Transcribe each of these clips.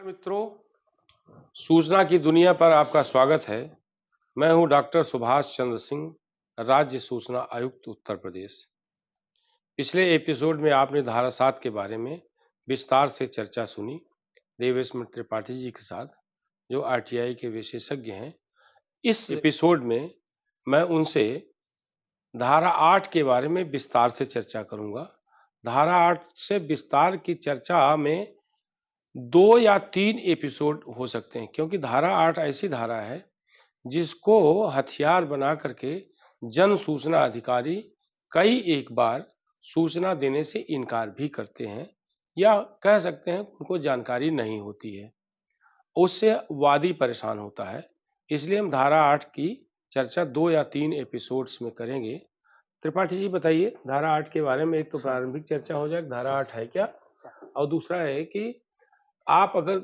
मित्रों, सूचना की दुनिया पर आपका स्वागत है। मैं हूं डॉक्टर सुभाष चंद्र सिंह, राज्य सूचना आयुक्त उत्तर प्रदेश। पिछले एपिसोड में आपने धारा 7 के बारे में विस्तार से चर्चा सुनी देवेश मित्र त्रिपाठी जी के साथ, जो आरटीआई के विशेषज्ञ हैं। इस एपिसोड में मैं उनसे धारा 8 के बारे में विस्तार से चर्चा करूंगा। धारा 8 से विस्तार की चर्चा में 2 या 3 एपिसोड हो सकते हैं, क्योंकि धारा 8 ऐसी धारा है जिसको हथियार बना करके जन सूचना अधिकारी कई एक बार सूचना देने से इनकार भी करते हैं, या कह सकते हैं उनको जानकारी नहीं होती है, उससे वादी परेशान होता है। इसलिए हम धारा 8 की चर्चा 2 या 3 एपिसोड्स में करेंगे। त्रिपाठी जी बताइए, धारा 8 के बारे में एक तो प्रारंभिक चर्चा हो जाए, धारा 8 है क्या, और दूसरा है कि आप अगर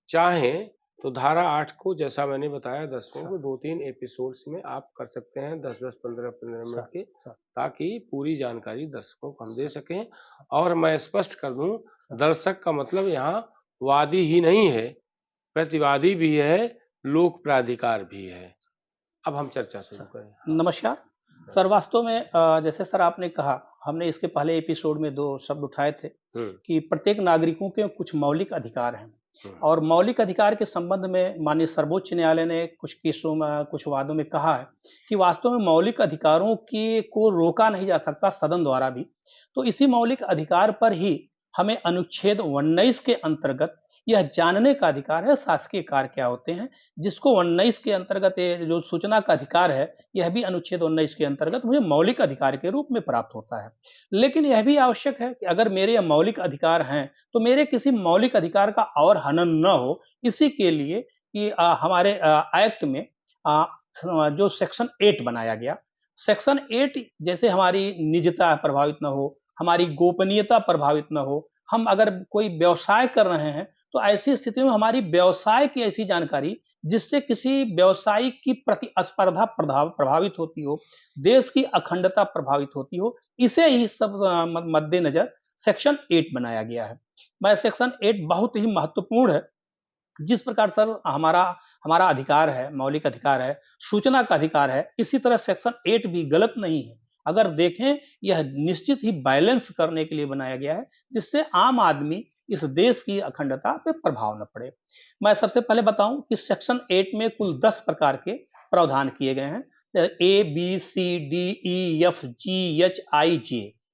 चाहें तो धारा 8 को, जैसा मैंने बताया दर्शकों को, 2-3 एपिसोड्स में आप कर सकते हैं, 10-10, 15-15 मिनट के, ताकि पूरी जानकारी दर्शकों को हम दे सकें। और मैं स्पष्ट कर दूं, दर्शक का मतलब यहाँ वादी ही नहीं है, प्रतिवादी भी है, लोक प्राधिकार भी है। अब हम चर्चा शुरू करें। नमस्कार सर, वास्तव में जैसे सर आपने कहा, हमने इसके पहले एपिसोड में 2 शब्द उठाए थे कि प्रत्येक नागरिकों के कुछ मौलिक अधिकार हैं, और मौलिक अधिकार के संबंध में माननीय सर्वोच्च न्यायालय ने कुछ केसों में, कुछ वादों में कहा है कि वास्तव में मौलिक अधिकारों की को रोका नहीं जा सकता सदन द्वारा भी। तो इसी मौलिक अधिकार पर ही हमें अनुच्छेद 19 के अंतर्गत यह जानने का अधिकार है शासकीय कार्य क्या होते हैं, जिसको 19 के अंतर्गत जो सूचना का अधिकार है, यह भी अनुच्छेद 19 के अंतर्गत मुझे मौलिक अधिकार के रूप में प्राप्त होता है। लेकिन यह भी आवश्यक है कि अगर मेरे यह मौलिक अधिकार हैं तो मेरे किसी मौलिक अधिकार का और हनन न हो, इसी के लिए कि हमारे एक्ट में जो सेक्शन 8 बनाया गया, सेक्शन 8 जैसे हमारी निजता प्रभावित न हो, हमारी गोपनीयता प्रभावित न हो, हम अगर कोई व्यवसाय कर रहे हैं तो ऐसी स्थिति में हमारी व्यवसाय की ऐसी जानकारी जिससे किसी व्यवसायी की प्रतिस्पर्धा प्रभावित होती हो, देश की अखंडता प्रभावित होती हो, इसे ही सब मद्देनजर सेक्शन 8 बनाया गया है। मैं सेक्शन 8 बहुत ही महत्वपूर्ण है। जिस प्रकार सर हमारा अधिकार है, मौलिक अधिकार है, सूचना का अधिकार है, इसी तरह सेक्शन 8 भी गलत नहीं है। अगर देखें, यह निश्चित ही बैलेंस करने के लिए बनाया गया है, जिससे आम आदमी इस देश की अखंडता पे प्रभाव न पड़े। मैं सबसे पहले बताऊं कि सेक्शन 8 में कुल 10 प्रकार के प्रावधान किए गए हैं। ABCDEFGHIJ,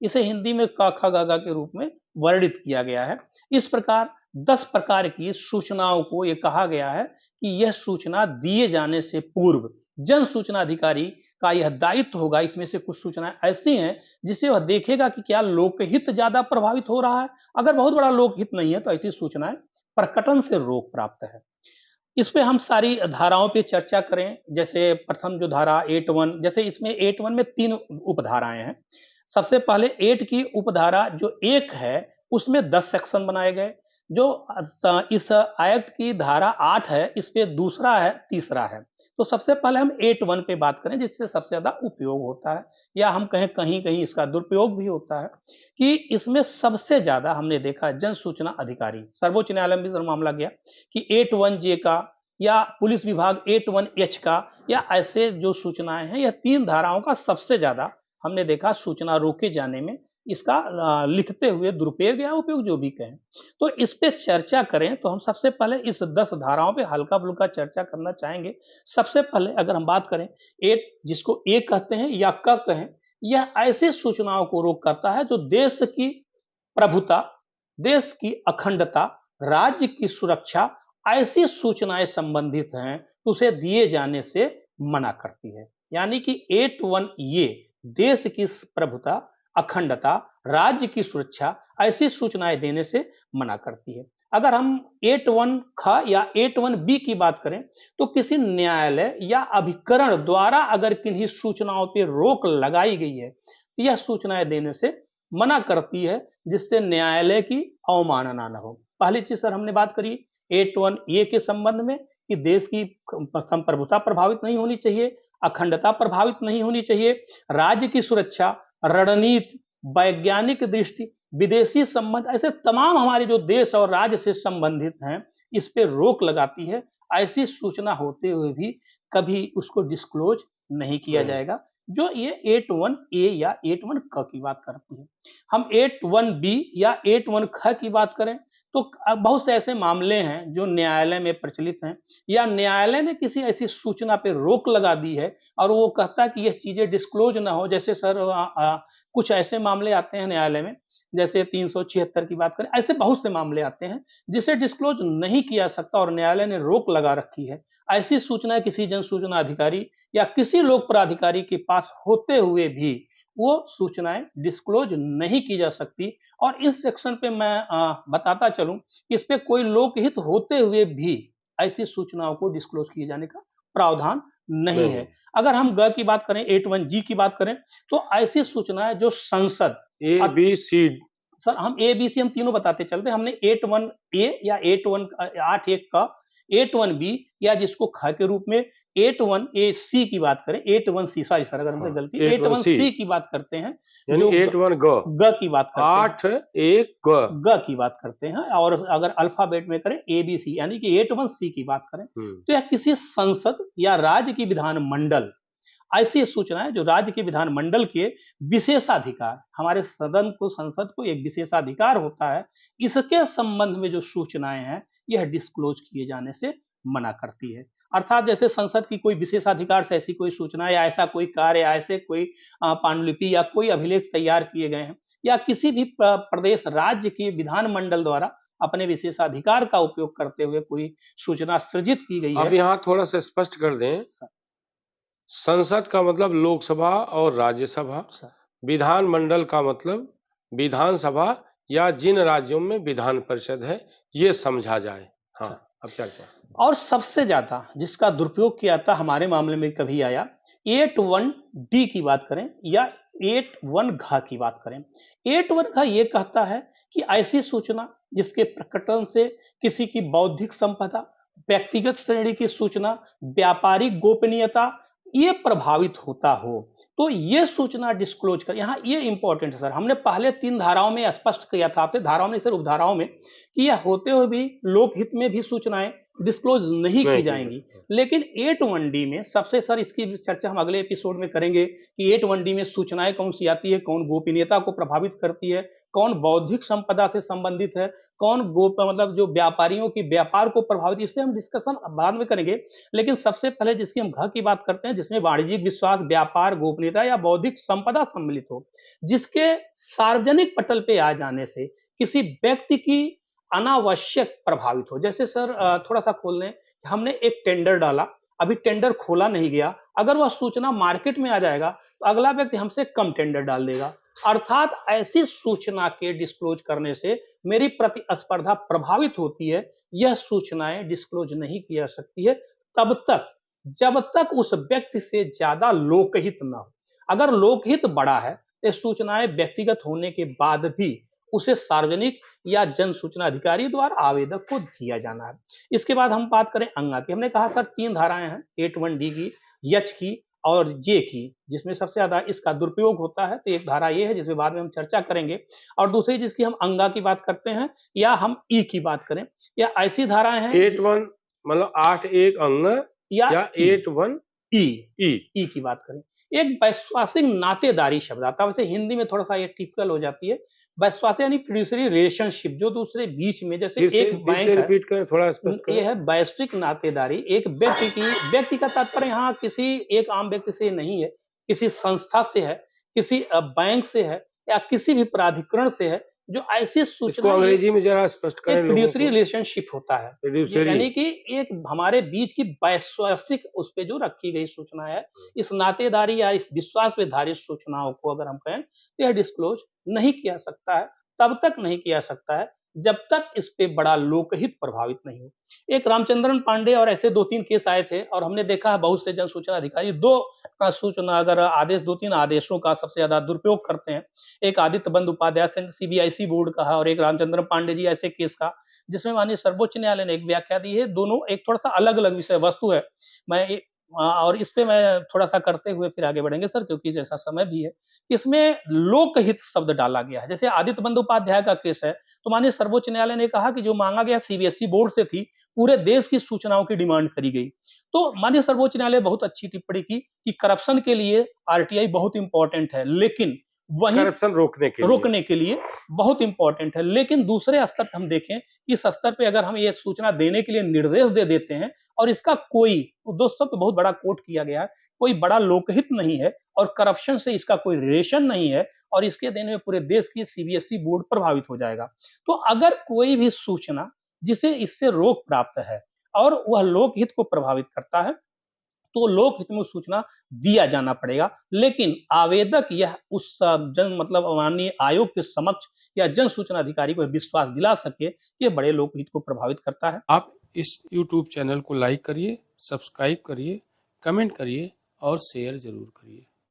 इसे हिंदी में क ख ग घ के रूप में वर्णित किया गया है। इस प्रकार 10 प्रकार की सूचनाओं को यह कहा गया है कि यह सूचना दिए जाने से पूर्व जन सूचना अधिकारी का यह दायित्व होगा। इसमें से कुछ सूचनाएं ऐसी हैं जिसे वह देखेगा कि क्या लोकहित ज्यादा प्रभावित हो रहा है। अगर बहुत बड़ा लोकहित नहीं है तो ऐसी सूचनाएं प्रकटन से रोक प्राप्त है। इस पे हम सारी धाराओं पे चर्चा करें। जैसे प्रथम जो धारा 8(1), जैसे इसमें 8(1) में 3 उपधाराएं हैं। सबसे पहले 8 की उपधारा जो 1 है, उसमें 10 सेक्शन बनाए गए। जो इस एक्ट की धारा 8 है, इस पे दूसरा है, तीसरा है। तो सबसे पहले हम 8(1) पे बात करें, जिससे सबसे ज्यादा उपयोग होता है, या हम कहें कहीं कहीं इसका दुरुपयोग भी होता है, कि इसमें सबसे ज्यादा हमने देखा जन सूचना अधिकारी, सर्वोच्च न्यायालय में भी मामला गया कि 8(1)J का या पुलिस विभाग 8(1)H का, या ऐसे जो सूचनाएं हैं, यह 3 धाराओं का सबसे ज्यादा हमने देखा सूचना रोके जाने में इसका लिखते हुए दुरुपयोग या उपयोग जो भी कहें। तो इस पे चर्चा करें तो हम सबसे पहले इस 10 धाराओं पे हल्का फुल्का चर्चा करना चाहेंगे। सबसे पहले अगर हम बात करें 8, जिसको ए कहते हैं या क कहें, यह ऐसी सूचनाओं को रोक करता है जो देश की प्रभुता, देश की अखंडता, राज्य की सुरक्षा, ऐसी सूचनाएं संबंधित हैं तो उसे दिए जाने से मना करती है। यानी कि 8(1) ये देश की प्रभुता, अखंडता, राज्य की सुरक्षा, ऐसी सूचनाएं देने से मना करती है। अगर हम 8(1) ख या 8(1) बी की बात करें तो किसी न्यायालय या अभिकरण द्वारा अगर किन्हीं सूचनाओं पर रोक लगाई गई है, यह सूचनाएं देने से मना करती है, जिससे न्यायालय की अवमानना न हो। पहली चीज सर हमने बात करी 8(1) ए के संबंध में कि देश की संप्रभुता प्रभावित नहीं होनी चाहिए, अखंडता प्रभावित नहीं होनी चाहिए, राज्य की सुरक्षा, रणनीति, वैज्ञानिक दृष्टि, विदेशी संबंध, ऐसे तमाम हमारे जो देश और राज्य से संबंधित हैं, इस पे रोक लगाती है, ऐसी सूचना होते हुए भी कभी उसको डिस्क्लोज नहीं किया जाएगा। जो ये 81 ए या 81 क की बात करती है। हम 81 बी या 81 ख की बात करें तो बहुत से ऐसे मामले हैं जो न्यायालय में प्रचलित हैं या न्यायालय ने किसी ऐसी सूचना पे रोक लगा दी है और वो कहता है कि ये चीजें डिस्क्लोज ना हो। जैसे सर कुछ ऐसे मामले आते हैं न्यायालय में, जैसे 376 की बात करें, ऐसे बहुत से मामले आते हैं जिसे डिस्क्लोज नहीं किया सकता और न्यायालय ने रोक लगा रखी है। ऐसी सूचना किसी जन सूचना अधिकारी या किसी लोक प्राधिकारी के पास होते हुए भी वो सूचनाएं डिस्क्लोज नहीं की जा सकती। और इस सेक्शन पे मैं बताता चलूं कि इस पे कोई लोकहित होते हुए भी ऐसी सूचनाओं को डिस्क्लोज किए जाने का प्रावधान नहीं है। अगर हम ग की बात करें, 81 जी की बात करें, तो ऐसी सूचनाएं जो संसद ए बी सी, सर हम ए बी सी हम तीनों बताते चलते हैं। हमने 81 ए या 81 81 का, 81 बी या जिसको ख के रूप में 81 ए सी की बात करें, 81 सी, सॉरी सर अगर हमसे गलती, 81 सी की बात करते हैं, यानी 81 ग की बात करते हैं, 8 1 ग की बात करते हैं। और अगर अल्फाबेट में करें ए बी सी यानी कि 81 सी की बात करें तो यह किसी संसद या राज्य की विधानमंडल, ऐसी सूचनाएं जो राज्य के विधानमंडल के विशेषाधिकार, हमारे सदन को, संसद को एक विशेषाधिकार होता है, इसके संबंध में जो सूचनाएं हैं यह डिस्क्लोज किए जाने से मना करती है। अर्थात जैसे संसद की कोई विशेषाधिकार से ऐसी कोई सूचना या ऐसा कोई कार्य या ऐसे कोई पांडुलिपि या कोई अभिलेख तैयार किए गए हैं या किसी भी प्रदेश राज्य के विधानमंडल द्वारा अपने विशेषाधिकार का उपयोग करते हुए कोई सूचना सृजित की गई है। अब यहाँ थोड़ा सा स्पष्ट कर दें, संसद का मतलब लोकसभा और राज्यसभा, विधानमंडल का मतलब विधानसभा या जिन राज्यों में विधान परिषद है, ये समझा जाए। हाँ, अब चर्चा। और सबसे ज्यादा जिसका दुरुपयोग किया था हमारे मामले में कभी आया, 81 डी की बात करें या 81 घ की बात करें। 81 घ ये कहता है कि ऐसी सूचना जिसके प्रकटन से किसी की बौद्धिक संपदा, व्यक्तिगत श्रेणी की सूचना, व्यापारिक गोपनीयता ये प्रभावित होता हो, तो ये सूचना डिस्क्लोज कर। यहाँ ये इंपॉर्टेंट है सर, हमने पहले 3 धाराओं में स्पष्ट किया था आपसे, धाराओं में सर उपधाराओं में, कि यह होते हुए भी लोकहित में भी सूचनाएं डिस्क्लोज नहीं की जाएंगी। लेकिन 81 डी में सबसे, सर इसकी चर्चा हम अगले एपिसोड में करेंगे कि 81 डी में सूचनाएं कौन सी आती है, कौन गोपनीयता को प्रभावित करती है, कौन बौद्धिक संपदा से संबंधित है, कौन मतलब जो व्यापारियों की व्यापार को प्रभावित, इससे हम डिस्कशन बाद में करेंगे। लेकिन सबसे पहले जिसकी हम घ की बात करते हैं, जिसमें वाणिज्यिक विश्वास, व्यापार, गोपनीयता या बौद्धिक संपदा सम्मिलित हो, जिसके सार्वजनिक पटल पे आ जाने से किसी व्यक्ति की अनावश्यक प्रभावित हो। जैसे सर थोड़ा सा खोल लें, हमने एक टेंडर डाला, अभी टेंडर खोला नहीं गया, अगर वह सूचना मार्केट में आ जाएगा तो अगला व्यक्ति हमसे कम टेंडर डाल देगा। अर्थात ऐसी सूचना के डिस्क्लोज करने से मेरी प्रतिस्पर्धा प्रभावित होती है। यह सूचनाएं डिस्क्लोज नहीं की जा सकती है तब तक जब तक उस व्यक्ति से ज्यादा लोकहित न हो। अगर लोकहित बड़ा है, ये सूचनाएं व्यक्तिगत होने के बाद भी उसे सार्वजनिक या जन सूचना अधिकारी द्वारा आवेदक को दिया जाना है। इसके बाद हम बात करें अंगा की, हमने कहा सर 3 धाराएं हैं, 81 डी की, एच की और जे की, जिसमें सबसे ज्यादा इसका दुरुपयोग होता है। तो एक धारा ये है जिसमें बाद में हम चर्चा करेंगे, और दूसरी जिसकी हम अंगा की बात करते हैं या हम ई की बात करें, या ऐसी धाराएं हैं 81 मतलब 81 अंग या 81 ई की बात करें। एक वैश्वासिक नातेदारी शब्द आता है, वैसे हिंदी में थोड़ा सा ये टिपिकल हो जाती है। वैश्वासिक यानी फिड्यूशियरी रिलेशनशिप, जो दूसरे बीच में, जैसे एक बैंक है, रिपीट करें थोड़ा स्पष्ट करें। ये है वैश्विक नातेदारी, एक व्यक्ति का तात्पर्य यहाँ किसी एक आम व्यक्ति से नहीं है, किसी संस्था से है, किसी बैंक से है या किसी भी प्राधिकरण से है, जो ऐसी सूचना, अंग्रेजी में जरा स्पष्ट करें। फिड्यूशियरी रिलेशनशिप होता है, यानी कि एक हमारे बीच की वैश्वासिक उस पे जो रखी गई सूचना है, इस नातेदारी या इस विश्वास पे आधारित सूचनाओं को अगर हम कहें तो यह डिस्क्लोज नहीं किया सकता है, तब तक नहीं किया सकता है जब तक इस पे बड़ा लोकहित प्रभावित नहीं हो। एक रामचंद्रन पांडे और ऐसे 2-3 केस आए थे, और हमने देखा है बहुत से जन सूचना अधिकारी 2 सूचना अगर आदेश, 2-3 आदेशों का सबसे ज्यादा दुरुपयोग करते हैं। एक आदित्य बंदोपाध्याय सीबीआईसी बोर्ड का है और एक रामचंद्रन पांडे जी ऐसे केस का, जिसमें माननीय सर्वोच्च न्यायालय ने एक व्याख्या दी है। दोनों एक थोड़ा सा अलग अलग विषय वस्तु है। मैं और इस पे मैं थोड़ा-सा करते हुए फिर आगे बढ़ेंगे सर, क्योंकि जैसा समय भी है। इसमें लोकहित शब्द डाला गया है। जैसे आदित्य बंदोपाध्याय का केस है, तो माननीय सर्वोच्च न्यायालय ने कहा कि जो माँगा गया सीबीएसई बोर्ड से थी, पूरे देश की सूचनाओं की डिमांड करी गई। तो माननीय सर्वोच्च न्यायालय बहुत अच्छी टिप्पणी की कि करप्शन के लिए आरटीआई बहुत इम्पोर्टेंट है, लेकिन वहीं करप्शन रोकने के लिए बहुत इंपॉर्टेंट है। लेकिन दूसरे स्तर पे हम देखें, इस स्तर पे अगर हम ये सूचना देने के लिए निर्देश दे देते हैं और इसका कोई, दोस्तों तो बहुत बड़ा कोट किया गया है, कोई बड़ा लोकहित नहीं है और करप्शन से इसका कोई रिलेशन नहीं है और इसके देने में पूरे देश की सीबीएसई बोर्ड प्रभावित हो जाएगा। तो अगर कोई भी सूचना जिसे इससे रोक प्राप्त है और वह लोकहित को प्रभावित करता है, तो लोकहित में सूचना दिया जाना पड़ेगा। लेकिन आवेदक यह उस जन मतलब माननीय आयोग के समक्ष या जन सूचना अधिकारी को विश्वास दिला सके, ये बड़े लोकहित को प्रभावित करता है। आप इस YouTube चैनल को लाइक करिए, सब्सक्राइब करिए, कमेंट करिए और शेयर जरूर करिए।